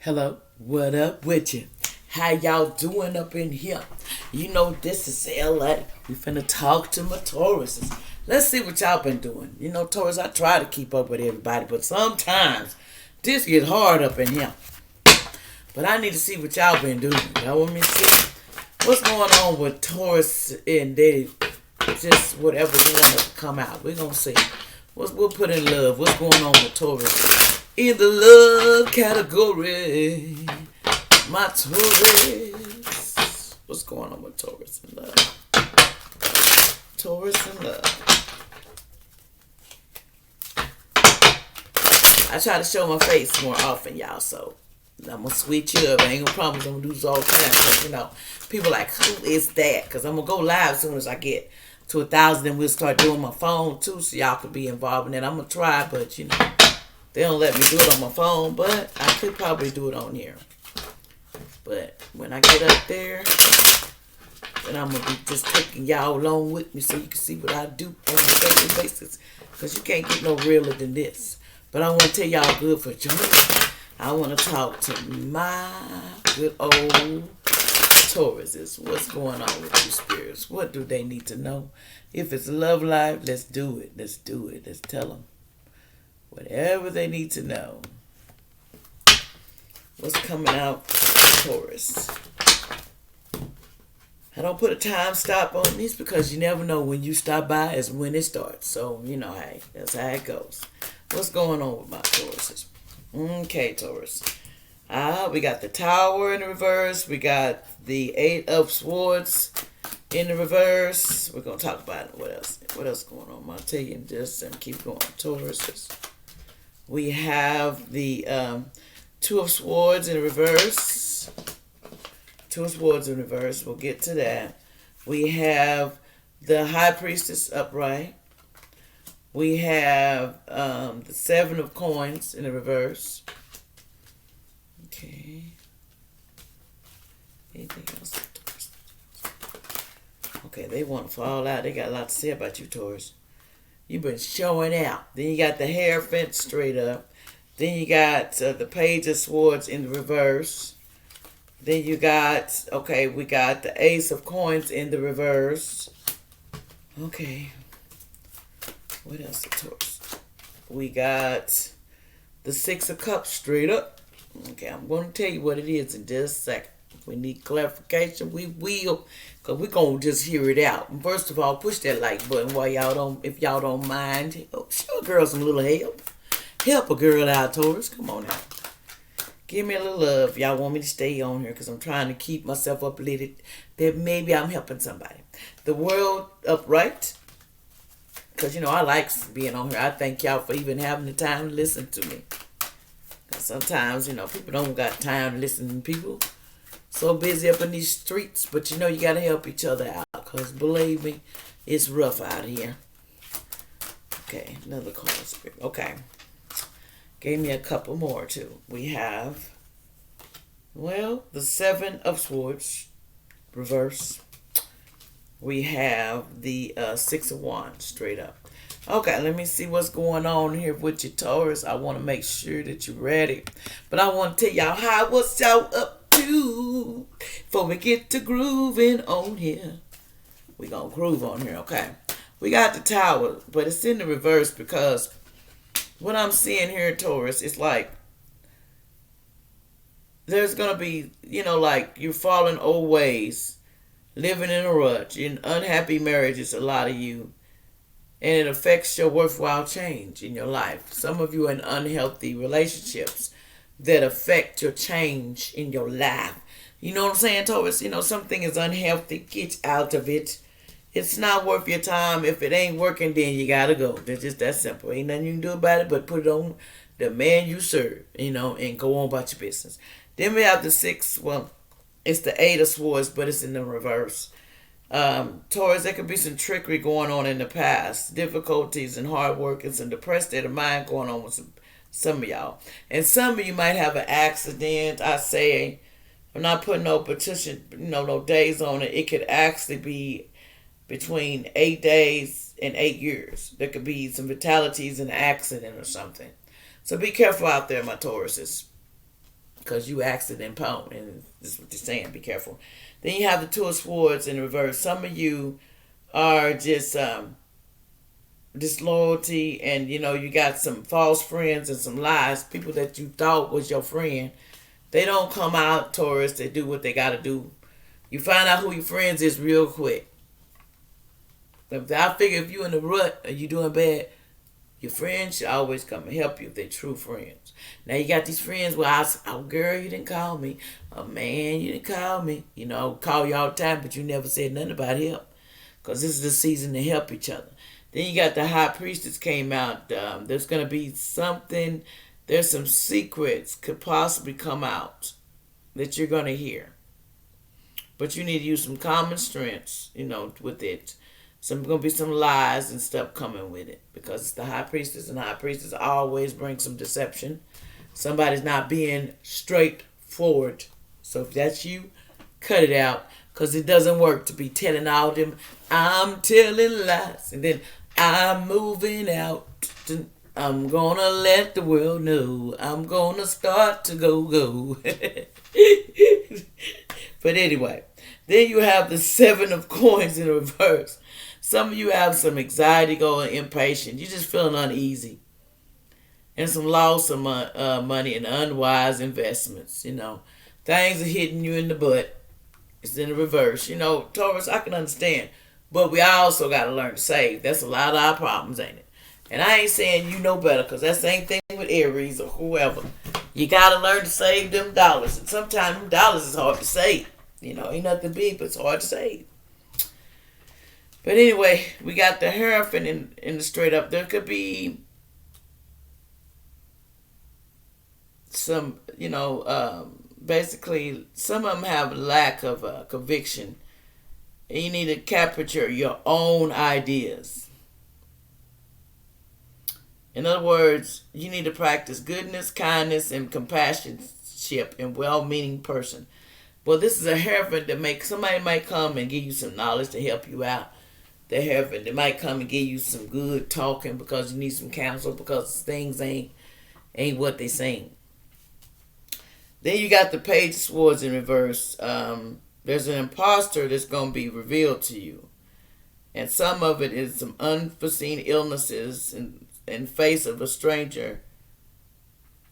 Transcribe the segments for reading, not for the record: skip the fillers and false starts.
Hello, what up with you? How y'all doing up in here? You know this is LA. We finna talk to my Tauruses. Let's see what y'all been doing. You know, Taurus, I try to keep up with everybody, but sometimes this get hard up in here. But I need to see what y'all been doing. Y'all want me to see what's going on with Taurus and they just whatever they want to come out. We're gonna see. We'll put in love. What's going on with Taurus in the love category? My Taurus. What's going on with Taurus in love? Taurus in love. I try to show my face more often, y'all, so I'm gonna switch you up. I ain't gonna promise I'm gonna do this all the time, because people like, who is that? Because I'm gonna go live as soon as I get to 1,000, and we'll start doing my phone too, so y'all could be involved in it. I'm gonna try, but they don't let me do it on my phone, but I could probably do it on here. But when I get up there, then I'm gonna be just taking y'all along with me, so you can see what I do on a daily basis, because you can't get no realer than this. But I want to tell y'all good for joining. I want to talk to my good old Tauruses. What's going on with you spirits? What do they need to know? If it's love life, let's do it. Let's do it. Let's tell them whatever they need to know. What's coming out for Taurus? I don't put a time stop on these because you never know when you stop by is when it starts. So, hey, that's how it goes. What's going on with my Tauruses? Okay, Taurus. We got the Tower in the reverse. We got the Eight of Swords in the reverse. We're going to talk about it. What else? What else going on? I'll tell you in just and keep going. Tauruses. We have the Two of Swords in the reverse. Two of Swords in reverse. We'll get to that. We have the High Priestess upright. We have the Seven of Coins in the reverse. Okay. Anything else? Okay, they want to fall out. They got a lot to say about you, Taurus. You've been showing out. Then you got the Hierophant straight up. Then you got the Page of Swords in the reverse. Then you got, we got the Ace of Coins in the reverse. Okay. What else, Taurus? We got the Six of Cups straight up. Okay, I'm going to tell you what it is in just a second. If we need clarification, we will, because we're going to just hear it out. First of all, push that like button if y'all don't mind. Show a girl some little help. Help a girl out, Taurus. Come on now. Give me a little love. Y'all want me to stay on here because I'm trying to keep myself uplifted that maybe I'm helping somebody. The World upright. Because, I like being on here. I thank y'all for even having the time to listen to me. Because sometimes, people don't got time to listen to people. So busy up in these streets. But, you got to help each other out. Because, believe me, it's rough out here. Okay, another card spirit. Okay. Gave me a couple more, too. We have, the Seven of Swords, reverse. We have the Six of Wands, straight up. Okay, let me see what's going on here with your Taurus. I want to make sure that you're ready. But I want to tell y'all what's y'all up to before we get to grooving on here. We're going to groove on here, okay? We got the Tower, but it's in the reverse because what I'm seeing here, Taurus, is like there's going to be, like you're following old ways, living in a rut, in unhappy marriages, a lot of you, and it affects your worthwhile change in your life. Some of you are in unhealthy relationships that affect your change in your life. You know what I'm saying, Taurus? Something is unhealthy, get out of it. It's not worth your time. If it ain't working, then you gotta go. It's just that simple. Ain't nothing you can do about it but put it on the man you serve, and go on about your business. Then we have the Six, it's the Eight of Swords, but it's in the reverse. Taurus, there could be some trickery going on in the past. Difficulties and hard work and some depressed state of mind going on with some of y'all. And some of you might have an accident. I say, I'm not putting no petition, no days on it. It could actually be between 8 days and 8 years. There could be some fatalities in an accident or something. So be careful out there, my Tauruses. because you accident prone, and this is what they're saying. Be careful. Then you have the Two of Swords in reverse. Some of you are just disloyalty, and you got some false friends and some lies. People that you thought was your friend, they don't come out, Taurus. They do what they got to do. You find out who your friends is real quick. I figure if you in the rut or you doing bad, your friends should always come and help you if they're true friends. Now you got these friends where oh girl, you didn't call me. Oh man, you didn't call me. Call you all the time, but you never said nothing about help. Because this is the season to help each other. Then you got the High Priestess came out. There's going to be something, there's some secrets could possibly come out that you're going to hear. But you need to use some common strengths, with it. Some going to be some lies and stuff coming with it. Because it's the High Priestess, and High Priestess always brings some deception. Somebody's not being straightforward. So if that's you, cut it out. Because it doesn't work to be telling all them, I'm telling lies. And then I'm moving out. I'm going to let the world know. I'm going to start to go. But anyway, then you have the Seven of Coins in reverse. Some of you have some anxiety going, impatient. You're just feeling uneasy. And some loss of money and unwise investments. Things are hitting you in the butt. It's in the reverse. Taurus, I can understand. But we also got to learn to save. That's a lot of our problems, ain't it? And I ain't saying you know better, because that's the same thing with Aries or whoever. You got to learn to save them dollars. And sometimes them dollars is hard to save. Ain't nothing big, but it's hard to save. But anyway, we got the Hierophant in the straight up. There could be some, basically, some of them have lack of conviction. And you need to capture your own ideas. In other words, you need to practice goodness, kindness, and companionship in well-meaning person. Well, this is a Hierophant that somebody might come and give you some knowledge to help you out. The Hierophant, they might come and give you some good talking because you need some counsel because things ain't what they saying. Then you got the Page of Swords in reverse. There's an imposter that's going to be revealed to you. And some of it is some unforeseen illnesses in face of a stranger.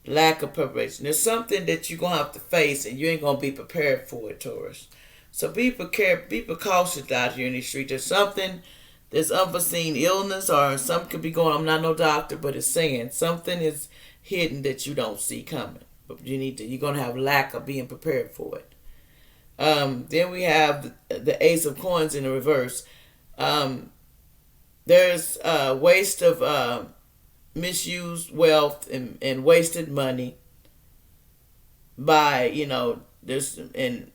Lack of preparation. There's something that you're going to have to face and you ain't going to be prepared for it, Taurus. So be prepared, be precautious out here in the street. There's something, there's unforeseen illness or something could be going on. I'm not no doctor, but it's saying something is hidden that you don't see coming. But you're going to have lack of being prepared for it. Then we have the Ace of Coins in the reverse. There's waste of misused wealth and wasted money by, there's, and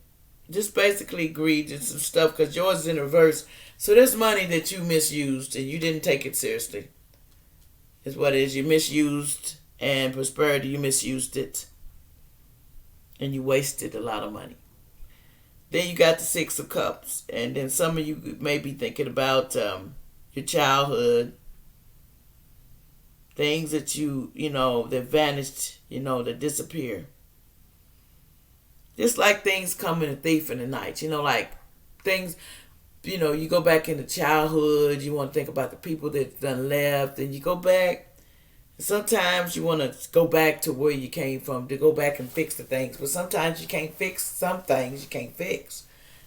just basically greed and some stuff because yours is in reverse. So there's money that you misused and you didn't take it seriously. Is what it is. You misused, and prosperity, you misused it. And you wasted a lot of money. Then you got the Six of Cups. And then some of you may be thinking about your childhood. Things that that vanished, that disappear. Just like things come in a thief in the night. Like things, you go back into childhood. You want to think about the people that done left. And you go back. Sometimes you want to go back to where you came from to go back and fix the things. But sometimes you can't fix some things. You can't fix.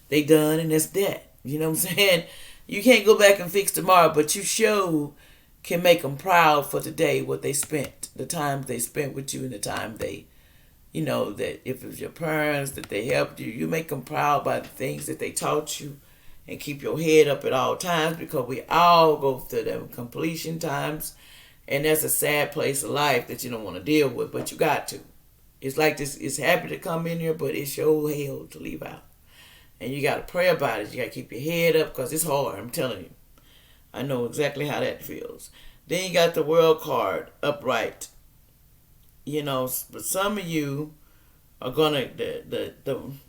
They done and that's that. You know what I'm saying? You can't go back and fix tomorrow. But you sure can make them proud for today what they spent. The time they spent with you and the time they... that if it was your parents, that they helped you, you make them proud by the things that they taught you and keep your head up at all times because we all go through them completion times and that's a sad place of life that you don't want to deal with, but you got to. It's like this, it's happy to come in here, but it's your hell to leave out. And you got to pray about it. You got to keep your head up because it's hard, I'm telling you. I know exactly how that feels. Then you got the World card upright. But some of you are gonna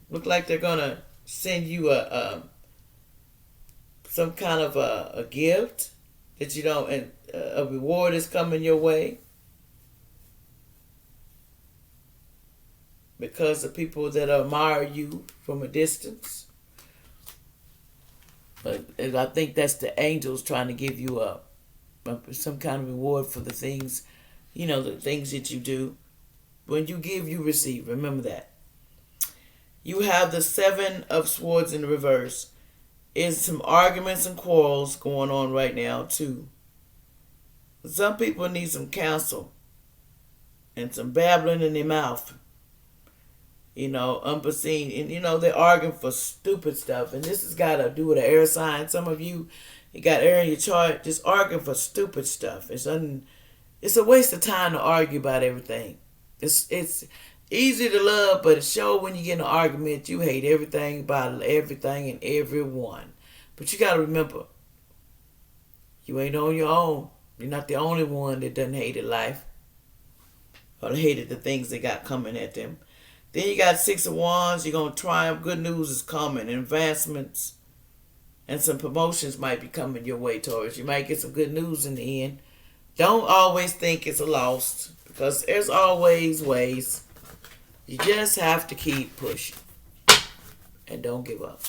look like they're gonna send you some kind of a gift that you don't, and a reward is coming your way. because of people that admire you from a distance. But I think that's the angels trying to give you some kind of reward for the things, the things that you do. When you give, you receive. Remember that. You have the Seven of Swords in the reverse. Is some arguments and quarrels going on right now too. Some people need some counsel and some babbling in their mouth. Unforeseen. And they're arguing for stupid stuff. And this has got to do with an air sign. Some of you got air in your chart, just arguing for stupid stuff. It's a waste of time to argue about everything. It's easy to love, but it shows when you get in an argument, you hate everything about everything and everyone. But you got to remember, you ain't on your own. You're not the only one that doesn't hate life or hated the things they got coming at them. Then you got Six of Wands. You're going to triumph. Good news is coming. Advancements and some promotions might be coming your way, Taurus. You might get some good news in the end. Don't always think it's a loss, because there's always ways. You just have to keep pushing and don't give up.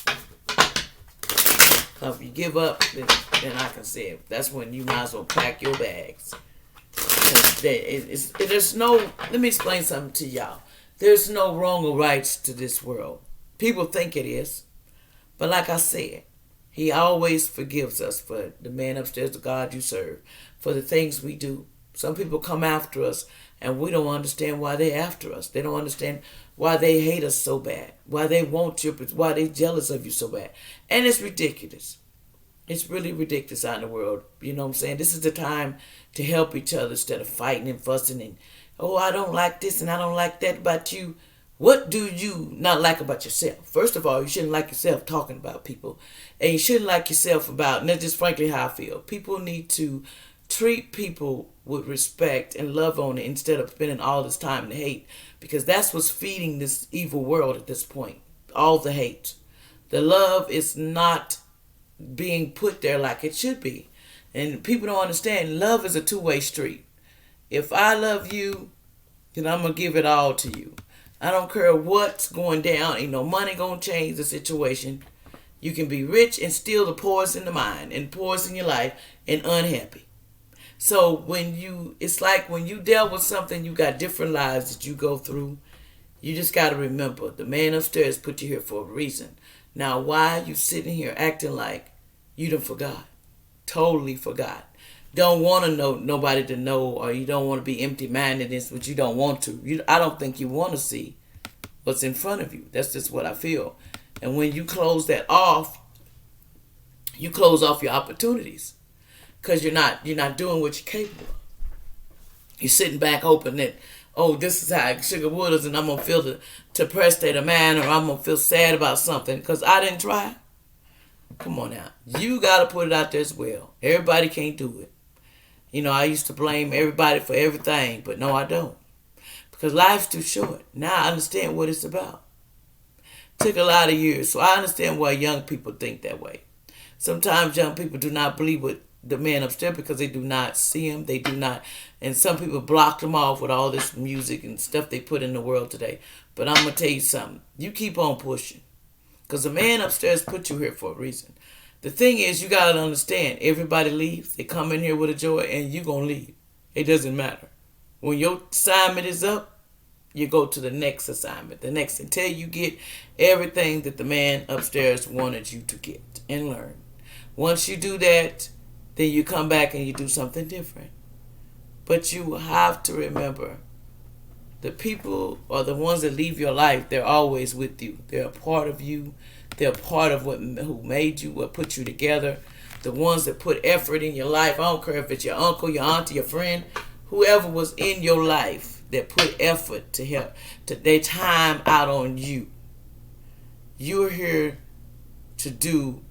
If you give up, then I can say it. That's when you might as well pack your bags. There's no. Let me explain something to y'all. There's no wrong or rights to this world. People think it is, but like I said, He always forgives us for the man upstairs, the God you serve, for the things we do. Some people come after us, and we don't understand why they're after us. They don't understand why they hate us so bad, why they want you, why they're jealous of you so bad. And it's ridiculous. It's really ridiculous out in the world. You know what I'm saying? This is the time to help each other instead of fighting and fussing and, oh, I don't like this and I don't like that about you. What do you not like about yourself? First of all, you shouldn't like yourself talking about people. And you shouldn't like yourself about, and that's just frankly how I feel. People need to treat people with respect and love on it instead of spending all this time to hate. Because that's what's feeding this evil world at this point. All the hate. The love is not being put there like it should be. And people don't understand, love is a two-way street. If I love you, then I'm going to give it all to you. I don't care what's going down. Ain't no money going to change the situation. You can be rich and still the poorest in the mind and poorest in your life and unhappy. So it's like when you dealt with something, you got different lives that you go through. You just got to remember, the man upstairs put you here for a reason. Now, why you sitting here acting like you done forgot? Totally forgot. Don't want to know nobody to know, or you don't want to be empty-minded, but you don't want to. I don't think you want to see what's in front of you. That's just what I feel. And when you close that off, you close off your opportunities, because you're not doing what you're capable of. You're sitting back hoping that, oh, this is how Sugar Wood is, and I'm going to feel the depressed state of mind, or I'm going to feel sad about something because I didn't try. Come on now. You got to put it out there as well. Everybody can't do it. I used to blame everybody for everything, but no, I don't. Because life's too short. Now I understand what it's about. Took a lot of years, so I understand why young people think that way. Sometimes young people do not believe what the man upstairs because they do not see him. They do not. And some people block them off with all this music and stuff they put in the world today. But I'm going to tell you something. You keep on pushing. Because the man upstairs put you here for a reason. The thing is, you got to understand, everybody leaves. They come in here with a joy, and you're going to leave. It doesn't matter. When your assignment is up, you go to the next assignment, until you get everything that the man upstairs wanted you to get and learn. Once you do that, then you come back and you do something different. But you have to remember, the people or the ones that leave your life, they're always with you. They're a part of you. They're a part of who made you, what put you together. The ones that put effort in your life. I don't care if it's your uncle, your auntie, your friend, whoever was in your life that put effort to help, to their time out on you. You're here to do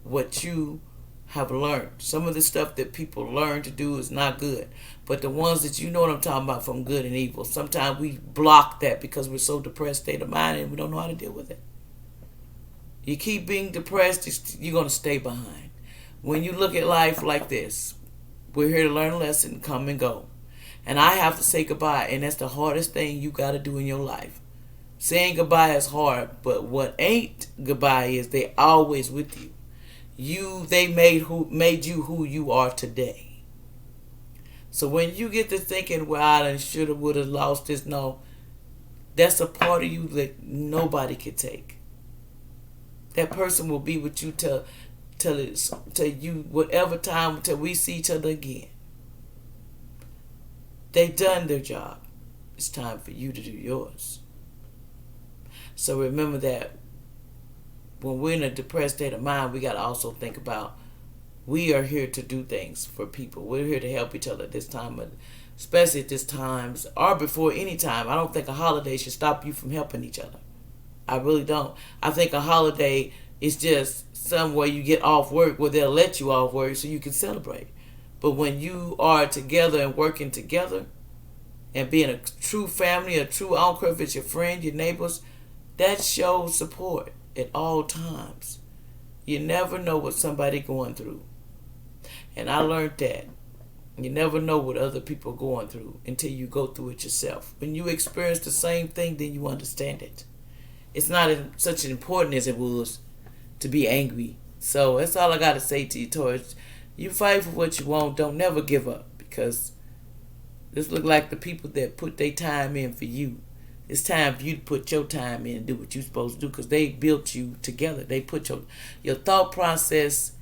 what you have learned. Some of the stuff that people learn to do is not good. But the ones that you know what I'm talking about, from good and evil, sometimes we block that because we're so depressed state of mind and we don't know how to deal with it. You keep being depressed, you're going to stay behind. When you look at life like this, we're here to learn a lesson, come and go. And I have to say goodbye, and that's the hardest thing you got to do in your life. Saying goodbye is hard, but what ain't goodbye is they always with you. They made you who you are today. So when you get to thinking, well, I done shoulda, woulda, lost this, no, that's a part of you that nobody can take. That person will be with you till you whatever time till we see each other again. They've done their job. It's time for you to do yours. So remember that when we're in a depressed state of mind, we got to also think about we are here to do things for people. We're here to help each other at this time, especially at this time or before any time. I don't think a holiday should stop you from helping each other. I really don't. I think a holiday is just somewhere you get off work where they'll let you off work so you can celebrate. But when you are together and working together and being a true family, a true, I don't care if it's your friend, your neighbors, that shows support at all times. You never know what somebody going through. And I learned that. You never know what other people are going through until you go through it yourself. When you experience the same thing, then you understand it. It's not such important as it was to be angry. So that's all I got to say to you, Taurus. You fight for what you want. Don't never give up, because this look like the people that put their time in for you. It's time for you to put your time in and do what you're supposed to do, because they built you together. They put your thought process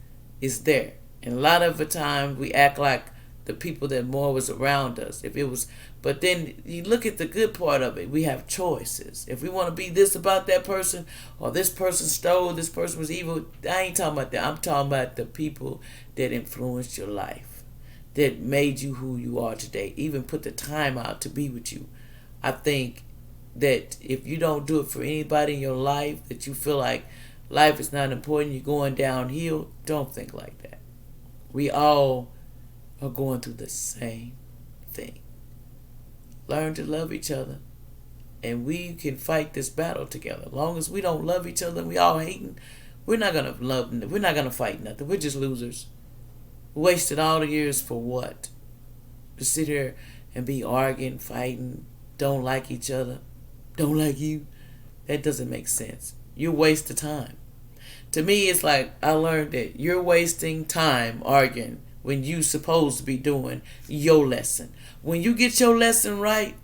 is there. And a lot of the time we act like the people that more was around us. But then you look at the good part of it. We have choices. If we want to be this about that person, or this person stole, this person was evil, I ain't talking about that. I'm talking about the people that influenced your life, that made you who you are today, even put the time out to be with you. I think that if you don't do it for anybody in your life, that you feel like life is not important, you're going downhill, don't think like that. We all are going through the same thing. Learn to love each other, and we can fight this battle together. As long as we don't love each other and we all hating, we're not gonna fight nothing. We're just losers. Wasted all the years for what? To sit here and be arguing, fighting, don't like each other, don't like you. That doesn't make sense. You waste the time. To me, it's like I learned that you're wasting time arguing when you supposed to be doing your lesson. When you get your lesson right,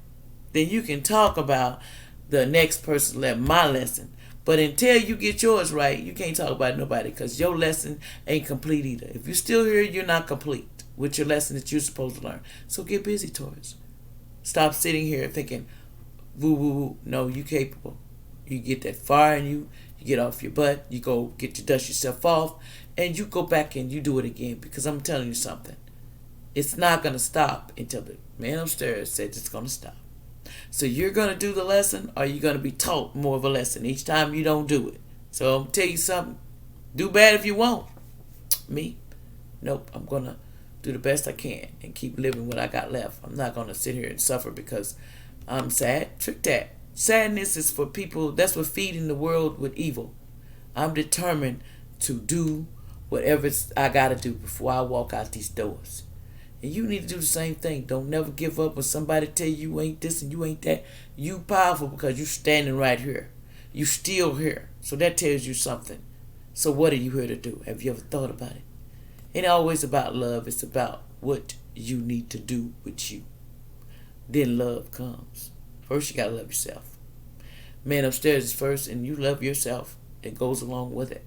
then you can talk about the next person my lesson. But until you get yours right, you can't talk about nobody, because your lesson ain't complete either. If you're still here, you're not complete with your lesson that you're supposed to learn. So get busy, Taurus. Stop sitting here thinking, woo, woo, woo. No, you capable. You get that fire in you. You get off your butt. You go dust yourself off. And you go back and you do it again. Because I'm telling you something. It's not going to stop until the man upstairs says it's going to stop. So you're going to do the lesson, or you're going to be taught more of a lesson each time you don't do it. So I'm going to tell you something. Do bad if you want. Me? Nope. I'm going to do the best I can and keep living what I got left. I'm not going to sit here and suffer because I'm sad. Trick that. Sadness is for people. That's what feeding the world with evil. I'm determined to do whatever I got to do before I walk out these doors. And you need to do the same thing. Don't never give up when somebody tell you ain't this and you ain't that. You powerful because you standing right here. You still here. So that tells you something. So what are you here to do? Have you ever thought about it? It ain't always about love. It's about what you need to do with you. Then love comes. First you got to love yourself. Man upstairs is first, and you love yourself. It goes along with it.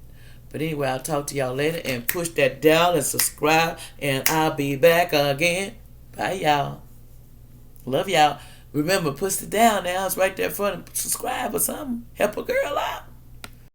But anyway, I'll talk to y'all later, and push that dial and subscribe, and I'll be back again. Bye, y'all. Love y'all. Remember, push it down now. It's right there in front of subscribe or something. Help a girl out.